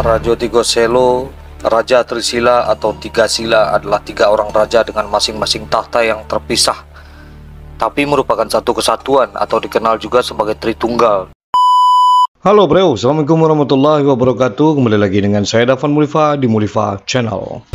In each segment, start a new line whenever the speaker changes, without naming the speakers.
Rajo Tigo Selo, Raja Trisila atau Tiga Sila adalah tiga orang raja dengan masing-masing tahta yang terpisah, tapi merupakan satu kesatuan atau dikenal juga sebagai Tritunggal. Halo bro, assalamualaikum warahmatullahi wabarakatuh. Kembali lagi dengan saya Dafan Mulifa di Mulifa Channel.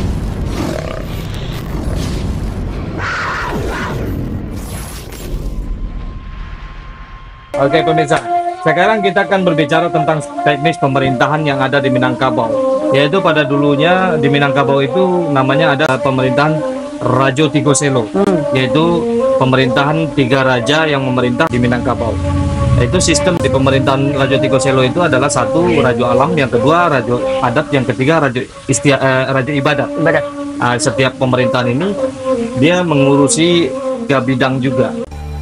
Oke pemirsa, sekarang kita akan berbicara tentang teknis pemerintahan yang ada di Minangkabau. Yaitu pada dulunya di Minangkabau itu namanya ada pemerintahan Rajo Tigo Selo, yaitu pemerintahan tiga raja yang memerintah di Minangkabau. Itu sistem di pemerintahan Rajo Tigo Selo itu adalah satu Rajo Alam, yang kedua Rajo Adat, yang ketiga Rajo Ibadat. Setiap pemerintahan ini dia mengurusi tiga bidang juga.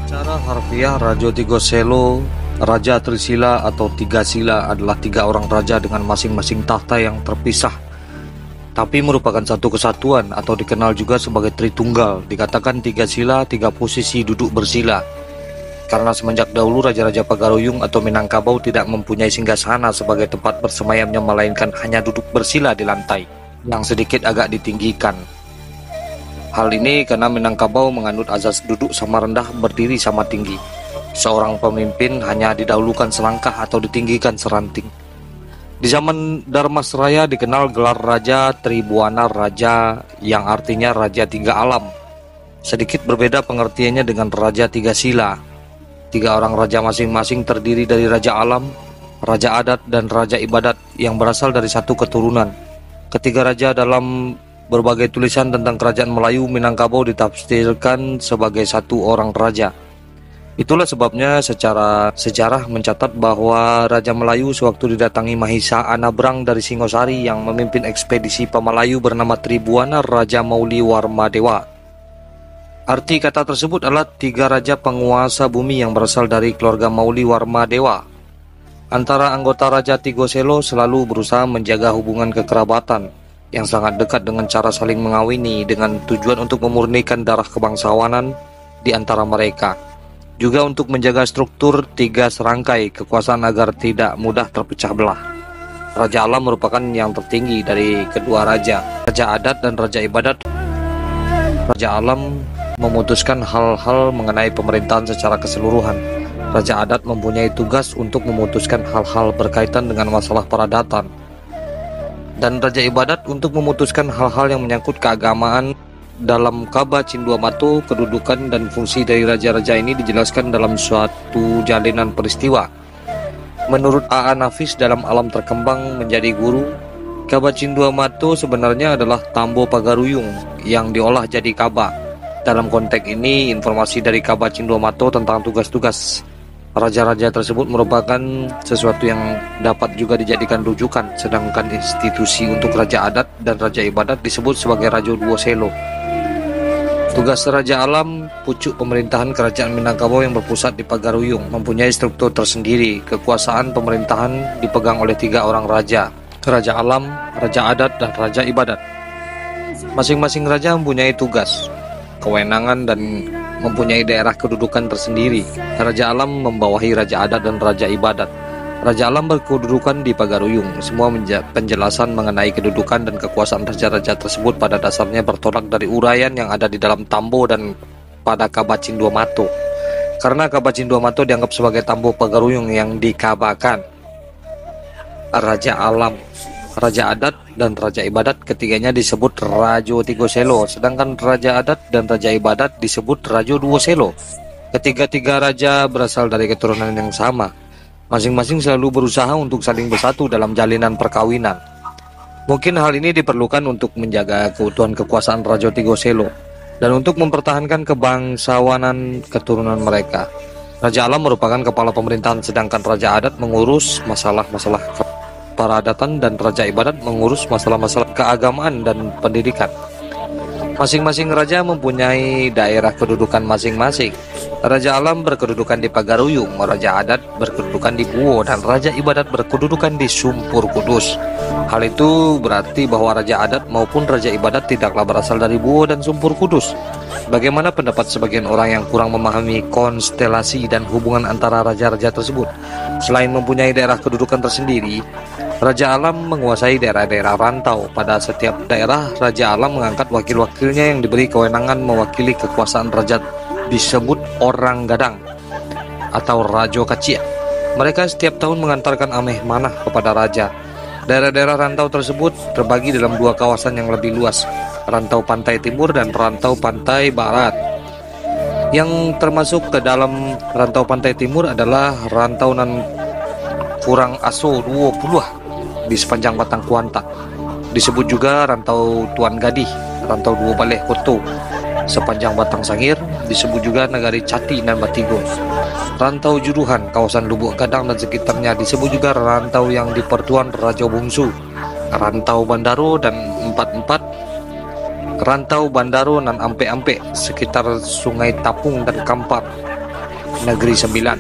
Secara harfiah, Rajo Tigo Selo, Raja Trisila atau Tiga Sila adalah tiga orang raja dengan masing-masing tahta yang terpisah, tapi merupakan satu kesatuan atau dikenal juga sebagai Tritunggal. Dikatakan tiga sila, tiga posisi duduk bersila, karena semenjak dahulu raja-raja Pagaruyung atau Minangkabau tidak mempunyai singgasana sebagai tempat bersemayamnya, melainkan hanya duduk bersila di lantai yang sedikit agak ditinggikan. Hal ini karena Minangkabau menganut azas duduk sama rendah, berdiri sama tinggi. Seorang pemimpin hanya didahulukan selangkah atau ditinggikan seranting. Di zaman Dharmasraya dikenal gelar Raja Tribuana Raja, yang artinya Raja Tiga Alam. Sedikit berbeda pengertiannya dengan Raja Tiga Sila. Tiga orang raja masing-masing terdiri dari Raja Alam, Raja Adat, dan Raja Ibadat yang berasal dari satu keturunan. Ketiga raja dalam berbagai tulisan tentang kerajaan Melayu Minangkabau ditafsirkan sebagai satu orang raja. Itulah sebabnya secara sejarah mencatat bahwa Raja Melayu sewaktu didatangi Mahisa Anabrang dari Singosari yang memimpin ekspedisi Pamalayu bernama Tribuana Raja Mauli Warmadewa. Arti kata tersebut adalah tiga raja penguasa bumi yang berasal dari keluarga Mauli Warmadewa. Antara anggota Raja Tigo Selo selalu berusaha menjaga hubungan kekerabatan yang sangat dekat dengan cara saling mengawini dengan tujuan untuk memurnikan darah kebangsawanan di antara mereka. Juga untuk menjaga struktur tiga serangkai kekuasaan agar tidak mudah terpecah belah. Raja Alam merupakan yang tertinggi dari kedua raja, Raja Adat dan Raja Ibadat. Raja Alam memutuskan hal-hal mengenai pemerintahan secara keseluruhan. Raja Adat mempunyai tugas untuk memutuskan hal-hal berkaitan dengan masalah peradatan. Dan Raja Ibadat untuk memutuskan hal-hal yang menyangkut keagamaan. Dalam Kaba Cindua Mato, kedudukan dan fungsi dari raja-raja ini dijelaskan dalam suatu jalinan peristiwa. Menurut A.A. Nafis dalam Alam Terkembang Menjadi Guru, Kaba Cindua Mato sebenarnya adalah Tambo Pagaruyung yang diolah jadi Kaba. Dalam konteks ini, informasi dari Kaba Cindua Mato tentang tugas-tugas raja-raja tersebut merupakan sesuatu yang dapat juga dijadikan rujukan, sedangkan institusi untuk Raja Adat dan Raja Ibadat disebut sebagai Rajo Duo Selo. Tugas Raja Alam, pucuk pemerintahan kerajaan Minangkabau yang berpusat di Pagaruyung, mempunyai struktur tersendiri. Kekuasaan pemerintahan dipegang oleh tiga orang raja, Raja Alam, Raja Adat, dan Raja Ibadat. Masing-masing raja mempunyai tugas, kewenangan, dan mempunyai daerah kedudukan tersendiri. Raja Alam membawahi Raja Adat dan Raja Ibadat. Raja Alam berkedudukan di Pagaruyung. Semua penjelasan mengenai kedudukan dan kekuasaan raja-raja tersebut pada dasarnya bertolak dari uraian yang ada di dalam Tambo dan pada Kaba Cindua Mato. Karena Kaba Cindua Mato dianggap sebagai Tambo Pagaruyung yang dikabakan. Raja Alam, Raja Adat, dan Raja Ibadat ketiganya disebut Rajo Tigo Selo, sedangkan Raja Adat dan Raja Ibadat disebut Rajo Duo Selo. Ketiga-tiga raja berasal dari keturunan yang sama. Masing-masing selalu berusaha untuk saling bersatu dalam jalinan perkawinan. Mungkin hal ini diperlukan untuk menjaga keutuhan kekuasaan Rajo Tigo Selo dan untuk mempertahankan kebangsawanan keturunan mereka. Raja Alam merupakan kepala pemerintahan, sedangkan Raja Adat mengurus masalah-masalah peradatan dan Raja Ibadat mengurus masalah-masalah keagamaan dan pendidikan. Masing-masing raja mempunyai daerah kedudukan masing-masing. Raja Alam berkedudukan di Pagaruyung, Raja Adat berkedudukan di Buwo, dan Raja Ibadat berkedudukan di Sumpur Kudus. Hal itu berarti bahwa Raja Adat maupun Raja Ibadat tidaklah berasal dari Buwo dan Sumpur Kudus. Bagaimana pendapat sebagian orang yang kurang memahami konstelasi dan hubungan antara raja-raja tersebut? Selain mempunyai daerah kedudukan tersendiri, Raja Alam menguasai daerah-daerah rantau. Pada setiap daerah, Raja Alam mengangkat wakil-wakilnya yang diberi kewenangan mewakili kekuasaan raja, disebut orang gadang atau Rajo Kacia. Mereka setiap tahun mengantarkan ameh manah kepada raja. Daerah-daerah rantau tersebut terbagi dalam dua kawasan yang lebih luas, rantau pantai timur dan rantau pantai barat. Yang termasuk ke dalam rantau pantai timur adalah rantau nan kurang aso 20 di sepanjang batang Kuanta. Disebut juga rantau Tuan Gadih, rantau Dua Baleh Koto sepanjang batang Sangir, disebut juga Nagari Cati dan Batigo. Rantau Juruhan, kawasan Lubuk Gadang dan sekitarnya, disebut juga rantau yang di Pertuan Raja Bungsu. Rantau Bandaro dan 44, rantau Bandaro dan Ampe-Ampe sekitar Sungai Tapung dan Kampar, Negeri Sembilan.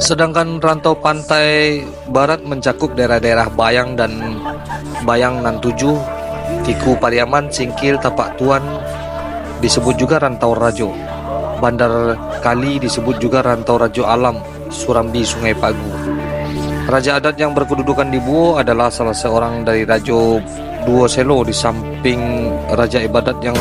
Sedangkan rantau pantai barat mencakup daerah-daerah Bayang dan Bayang nan 7, Kiku Pariaman, Singkil, Tapak Tuan, disebut juga rantau Rajo. Bandar Kali disebut juga rantau Rajo Alam, Surambi, Sungai Pagu. Raja adat yang berkedudukan di Buo adalah salah seorang dari Rajo Duo Selo. Di samping raja ibadat yang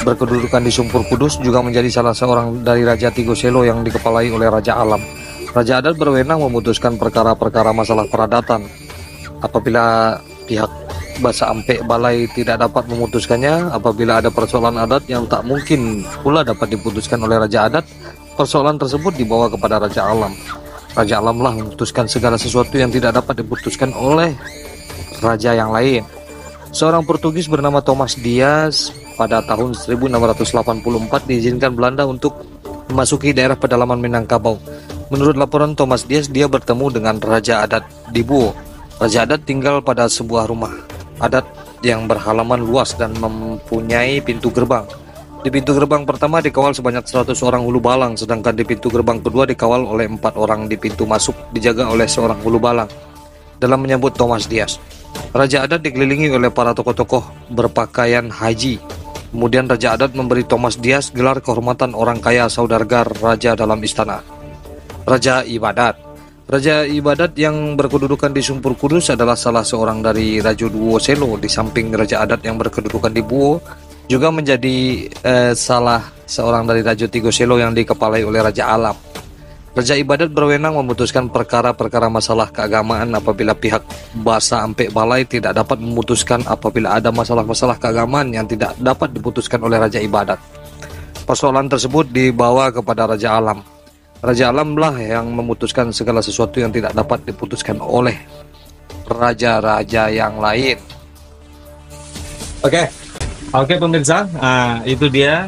berkedudukan di Sumpur Kudus, juga menjadi salah seorang dari Raja Tigo Selo yang dikepalai oleh Raja Alam. Raja adat berwenang memutuskan perkara-perkara masalah peradatan. Apabila pihak Basa Ampe Balai tidak dapat memutuskannya, apabila ada persoalan adat yang tak mungkin pula dapat diputuskan oleh Raja adat, persoalan tersebut dibawa kepada Raja Alam. Raja Alam lah memutuskan segala sesuatu yang tidak dapat diputuskan oleh raja yang lain. Seorang Portugis bernama Thomas Dias pada tahun 1684 diizinkan Belanda untuk memasuki daerah pedalaman Minangkabau. Menurut laporan Thomas Dias, dia bertemu dengan Raja adat di Buo. Raja adat tinggal pada sebuah rumah adat yang berhalaman luas dan mempunyai pintu gerbang. Di pintu gerbang pertama dikawal sebanyak 100 orang hulu balang, sedangkan di pintu gerbang kedua dikawal oleh 4 orang. Di pintu masuk dijaga oleh seorang hulu balang. Dalam menyambut Thomas Dias, Raja adat dikelilingi oleh para tokoh-tokoh berpakaian haji. Kemudian Raja adat memberi Thomas Dias gelar kehormatan orang kaya saudargar raja dalam istana. Raja Ibadat. Raja Ibadat yang berkedudukan di Sumpur Kudus adalah salah seorang dari Rajo Duo Selo. Di samping Raja adat yang berkedudukan di Buo, juga menjadi salah seorang dari Rajo Tigo Selo yang dikepalai oleh Raja Alam. Raja Ibadat berwenang memutuskan perkara-perkara masalah keagamaan apabila pihak Basa Ampe Balai tidak dapat memutuskan, apabila ada masalah-masalah keagamaan yang tidak dapat diputuskan oleh Raja Ibadat. Persoalan tersebut dibawa kepada Raja Alam. Raja Alam lah yang memutuskan segala sesuatu yang tidak dapat diputuskan oleh raja-raja yang lain.
Oke pemirsa, itu dia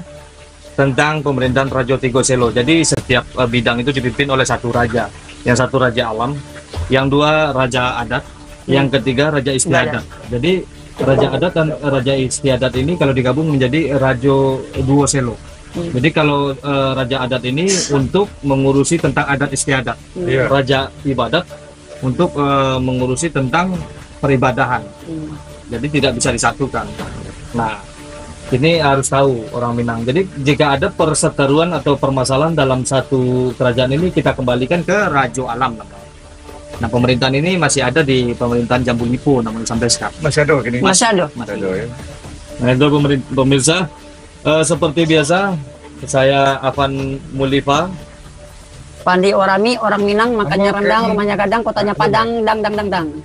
tentang pemerintahan Rajo Tigo Selo. Jadi setiap bidang itu dipimpin oleh satu raja. Yang satu Raja Alam, yang dua Raja Adat, yang ketiga Raja Istiadat. Jadi Raja Adat dan Raja Istiadat ini kalau digabung menjadi Rajo Duo Selo. Jadi kalau Raja Adat ini untuk mengurusi tentang adat istiadat, Raja Ibadat untuk mengurusi tentang peribadahan. Jadi tidak bisa disatukan. Nah, ini harus tahu orang Minang. Jadi jika ada perseteruan atau permasalahan dalam satu kerajaan ini, kita kembalikan ke Rajo Alam namanya. Nah, pemerintahan ini masih ada di pemerintahan Jambu Lipo namanya sampai sekarang.
Masih ada gini.
Masih ada ya. Nah, itu pemirsa. Seperti biasa, saya Afan Mulifa.
Pandi Orami, orang Minang, makannya rendang, rumahnya gadang, kotanya Padang, dang.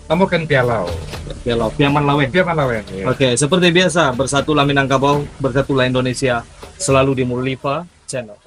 Kamu kan Pialau.
Piaman Lawen.
Ya.
Oke, seperti biasa, bersatulah Minangkabau, bersatulah Indonesia, selalu di Mulifa Channel.